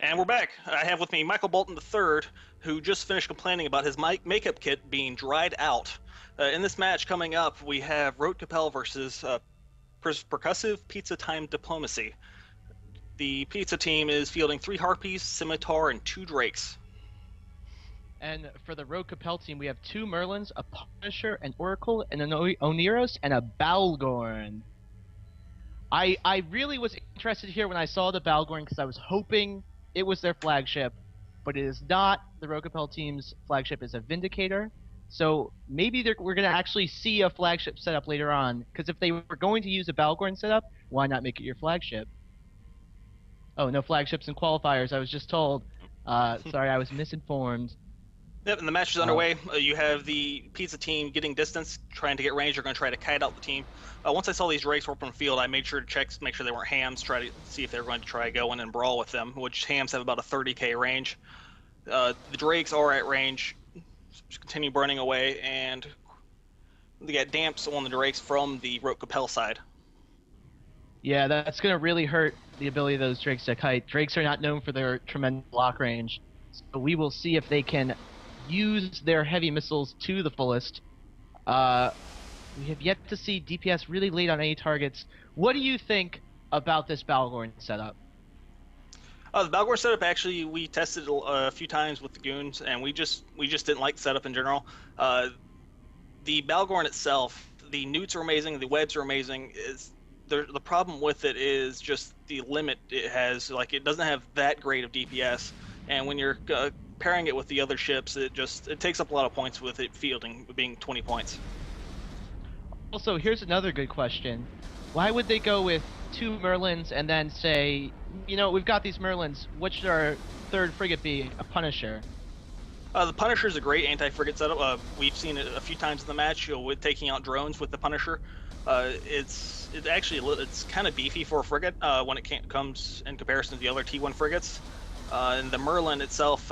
And we're back. I have with me Michael Bolton III, who just finished complaining about his makeup kit being dried out. In this match coming up, we have Rote Kapelle versus Percussive Pizza Time Diplomacy. The pizza team is fielding 3 Harpies, Scimitar, and 2 Drakes. And for the Rote Kapelle team, we have 2 Merlins, a Punisher, an Oracle, and an Oneros, and a Balgorn. I really was interested here when I saw the Balgorn because I was hoping it was their flagship, but it is not. The Rote Kapelle team's flagship is a Vindicator, so maybe we're going to actually see a flagship setup later on, because if they were going to use a Balgorn setup, why not make it your flagship? Oh, no flagships and qualifiers, I was just told. Sorry, I was misinformed. Yep, and the match is underway. You have the pizza team getting distance, trying to get range. They're going to try to kite out the team. Once I saw these Drakes open field, I made sure to check, make sure they weren't hams, try to see if they were going to try to go in and brawl with them, which hams have about a 30k range. The Drakes are at range, continue burning away, and they get damps on the Drakes from the Rote Kapelle side. Yeah, that's going to really hurt the ability of those Drakes to kite. Drakes are not known for their tremendous block range, so we will see if they can use their heavy missiles to the fullest. We have yet to see DPS really late on any targets. What do you think about this Balgorn setup? The Balgorn setup, actually, we tested a few times with the goons, and we just didn't like the setup in general. The Balgorn itself, the newts are amazing, the webs are amazing. The problem with it is just the limit it has. Like, it doesn't have that great of DPS, and when you're pairing it with the other ships, it takes up a lot of points with it fielding, being 20 points. Also, here's another good question. Why would they go with 2 Merlins and then say, you know, we've got these Merlins, what should our 3rd frigate be? A Punisher? The Punisher is a great anti-frigate setup. We've seen it a few times in the match, with taking out drones with the Punisher. It's kind of beefy for a frigate when it comes in comparison to the other T1 frigates. And the Merlin itself,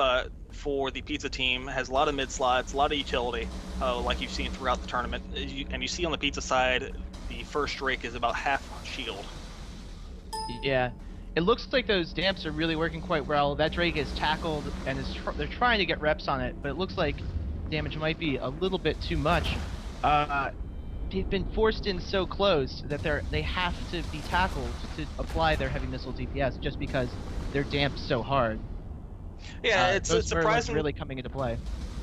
for the pizza team, has a lot of mid slots, a lot of utility, like you've seen throughout the tournament. And you see on the pizza side, the first Drake is about half shield. Yeah, it looks like those damps are really working quite well. That Drake is tackled, and they're trying to get reps on it, but it looks like damage might be a little bit too much. They've been forced in so close that they have to be tackled to apply their heavy missile DPS, just because they're damped so hard. Yeah, it's surprising. Really coming into play.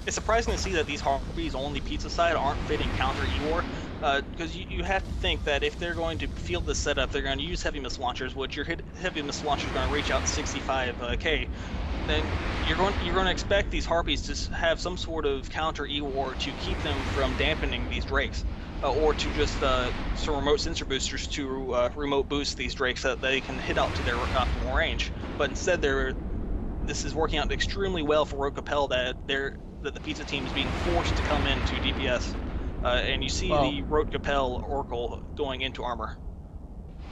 It's surprising to see that these Harpies on the pizza side aren't fitting counter E-War, because you have to think that if they're going to field this setup, they're going to use heavy missile launchers, which your heavy missile launcher is going to reach out 65k. Then you're going to expect these Harpies to have some sort of counter E-War to keep them from dampening these Drakes, or to just some remote sensor boosters to remote boost these Drakes so that they can hit out to their optimal range. But instead, this is working out extremely well for Rote Kapelle that the pizza team is being forced to come into DPS, and you see the Rote Kapelle Oracle going into armor.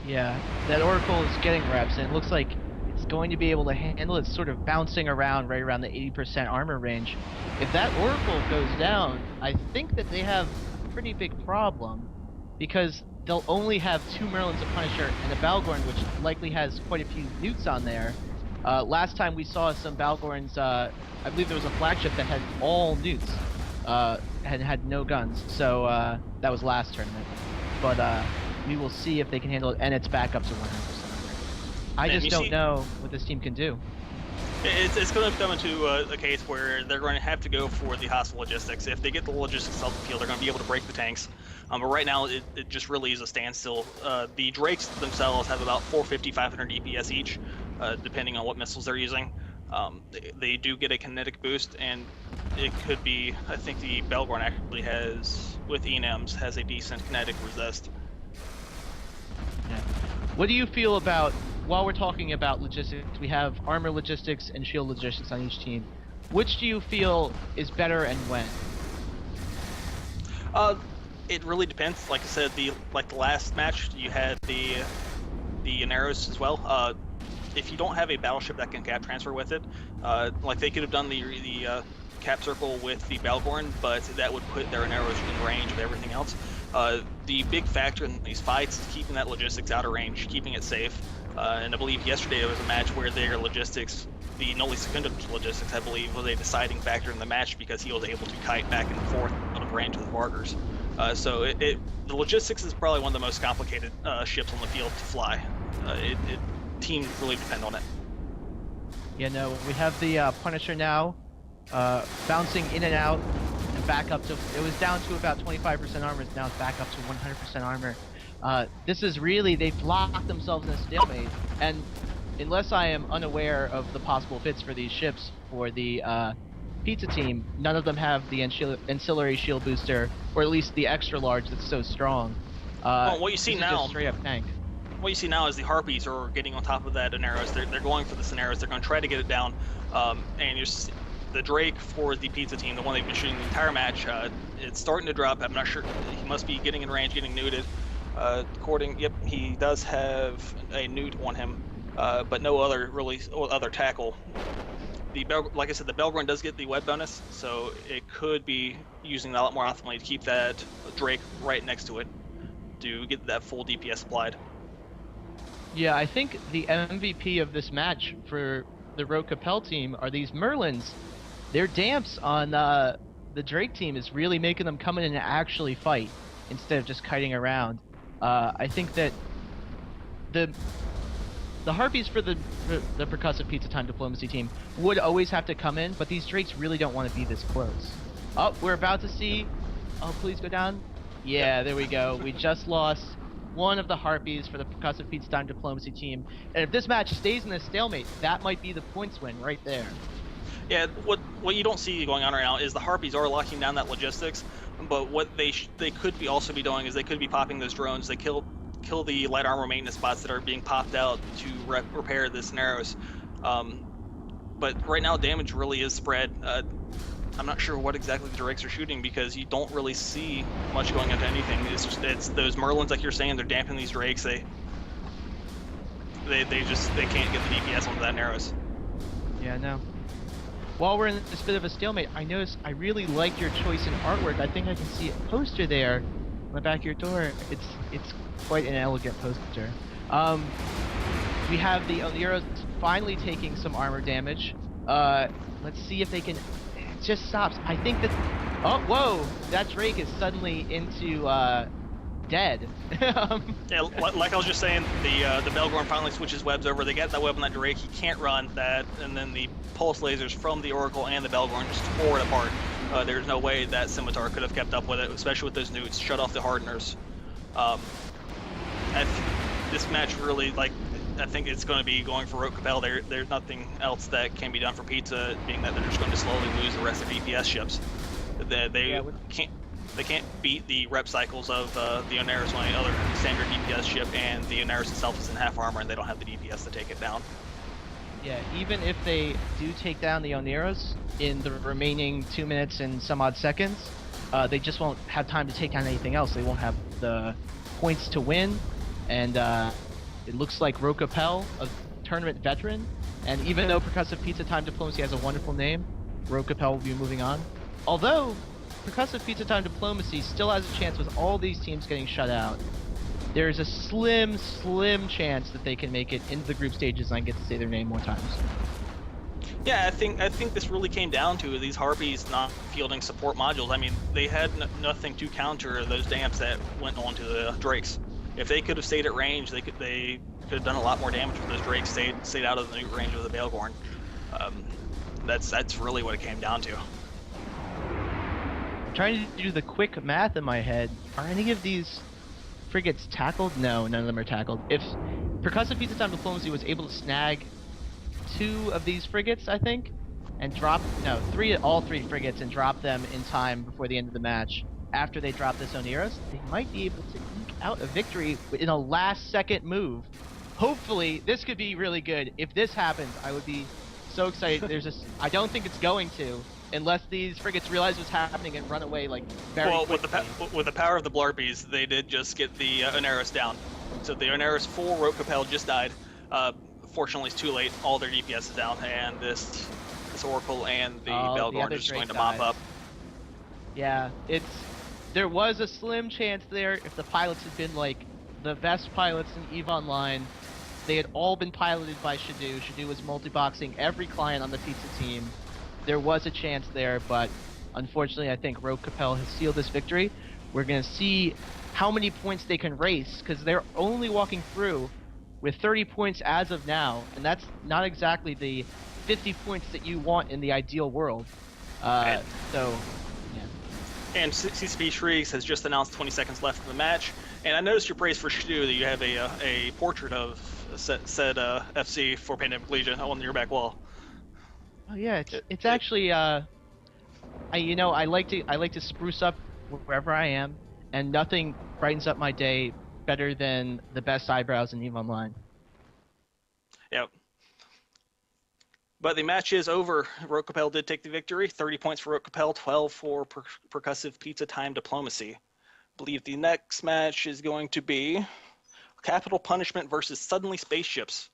Yeah, that Oracle is getting reps, and it looks like it's going to be able to handle it, sort of bouncing around right around the 80% armor range. If that Oracle goes down, I think that they have a pretty big problem, because they'll only have 2 Merlins, a Punisher, and a Balgorn, which likely has quite a few newts on there. Last time we saw some Balgorns, I believe there was a flagship that had all newts, and had no guns, so that was last tournament. But we will see if they can handle it, and its backups are 100%. I just don't know what this team can do. It's going to come into a case where they're going to have to go for the hostile logistics. If they get the logistics off the field, they're going to be able to break the tanks. But right now, it just really is a standstill. The Drakes themselves have about 450, 500 DPS each, depending on what missiles they're using. They do get a kinetic boost, and it could be, I think the Balgorn actually has, with ENMs, has a decent kinetic resist. Yeah. What do you feel about, while we're talking about logistics, we have armor logistics and shield logistics on each team. Which do you feel is better and when? It really depends. Like I said, the last match, you had the Oneros as well. If you don't have a battleship that can cap transfer with it, like they could have done the cap circle with the Balgorn, but that would put their Oneros in range of everything else. The big factor in these fights is keeping that logistics out of range, keeping it safe. And I believe yesterday there was a match where their logistics the Noli Secundus logistics, I believe, was a deciding factor in the match because he was able to kite back and forth out of range with Vargers. So the logistics is probably one of the most complicated ships on the field to fly. Teams really depend on it. Yeah, no, we have the Punisher now, bouncing in and out, and back up to, it was down to about 25% armor, now it's back up to 100% armor. This is really, they've locked themselves in a stalemate, and unless I am unaware of the possible fits for these ships for the pizza team, none of them have the ancillary shield booster, or at least the extra large that's so strong. Well, what you see this now, is just straight up tank. What you see now is the Harpies are getting on top of that Daenerys. They're going for the Daenerys. They're going to try to get it down. And the Drake for the pizza team, the one they've been shooting the entire match, it's starting to drop. I'm not sure. He must be getting in range, getting neuted. Yep, he does have a newt on him, but no other tackle. Like I said, the Belgorn does get the web bonus, so it could be using that a lot more optimally to keep that Drake right next to it to get that full DPS applied. Yeah, I think the MVP of this match for the Rote Kapelle team are these Merlins. Their damps on the Drake team is really making them come in and actually fight instead of just kiting around. I think that the Harpies for the Percussive Pizza Time Diplomacy team would always have to come in, but these Drakes really don't want to be this close. Oh, we're about to see... Oh, please go down. Yeah, there we go. We just lost one of the Harpies for the Percussive Pizza Time Diplomacy team. And if this match stays in this stalemate, that might be the points win right there. Yeah, what you don't see going on right now is the Harpies are locking down that logistics, but what they could be also be doing is they could be popping those drones. They kill the light armor maintenance spots that are being popped out to repair the Daenerys. But right now, damage really is spread. I'm not sure what exactly the Drakes are shooting because you don't really see much going into anything. It's those Merlins, like you're saying, they're damping these Drakes. They can't get the DPS onto that Daenerys. Yeah, no. While we're in this bit of a stalemate, I noticed I really like your choice in artwork. I think I can see a poster there on the back of your door. It's quite an elegant poster. We have the Oneros finally taking some armor damage. Let's see if they can... It just stops. I think that... Oh, whoa! That Drake is suddenly into, dead. Yeah, like I was just saying, the Belgorn finally switches webs over. They get that web on that Drake. He can't run that, and then the pulse lasers from the Oracle and the Belgorn just tore it apart. There's no way that Scimitar could have kept up with it, especially with those newts. Shut off the hardeners. This match really, I think it's going to be going for Rote Kapelle. There's nothing else that can be done for Pizza, being that they're just going to slowly lose the rest of their DPS ships. They can't beat the rep cycles of the Daenerys on any other standard DPS ship, and the Daenerys itself is in half armor, and they don't have the DPS to take it down. Yeah, even if they do take down the Oneros in the remaining 2 minutes and some odd seconds, they just won't have time to take down anything else. They won't have the points to win, and it looks like Rote Kapelle, a tournament veteran, and even though Percussive Pizza Time Diplomacy has a wonderful name, Rote Kapelle will be moving on. Although, Percussive Pizza Time Diplomacy still has a chance with all these teams getting shut out. There's a slim, slim chance that they can make it into the group stages and I get to say their name more times. Yeah, I think this really came down to these Harpies not fielding support modules. I mean, they had nothing to counter those damps that went onto the Drakes. If they could have stayed at range, they could have done a lot more damage if those Drakes stayed out of the new range of the Belgorn. That's really what it came down to. I'm trying to do the quick math in my head. Are any of these frigates tackled? No, none of them are tackled. If Percussive Pizza Time Diplomacy was able to snag 2 of these frigates, I think, and all 3 frigates and drop them in time before the end of the match, after they drop this Oneros, they might be able to eke out a victory in a last-second move. Hopefully, this could be really good. If this happens, I would be so excited. I don't think it's going to, unless these frigates realize what's happening and run away very quickly. With the power of the Blarpies, they did just get the Oneros down. So the Oneros full Rote Kapelle just died. Fortunately, it's too late. All their DPS is down, and this Oracle and the Belgorn are just going to mop up. Yeah, there was a slim chance there if the pilots had been like the best pilots in EVE Online. They had all been piloted by Shadu. Shadu was multi-boxing every client on the pizza team. There was a chance there, but unfortunately, I think Rote Kapelle has sealed this victory. We're going to see how many points they can race because they're only walking through with 30 points as of now, and that's not exactly the 50 points that you want in the ideal world. And, So, yeah. and CCP Shrieks has just announced 20 seconds left in the match. And I noticed your praise for Shadu that you have a portrait of said FC for Pandemic Legion on your back wall. Oh yeah, It, it's it, actually I like to spruce up wherever I am, and nothing brightens up my day better than the best eyebrows in EVE Online. yeah. But the match is over. Rote Kapelle did take the victory. 30 points for Rote Kapelle, 12 for Percussive Pizza Time Diplomacy. I believe the next match is going to be Capital Punishment versus Suddenly Spaceships.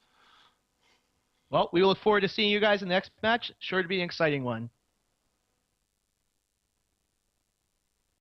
Well, we look forward to seeing you guys in the next match. Sure to be an exciting one.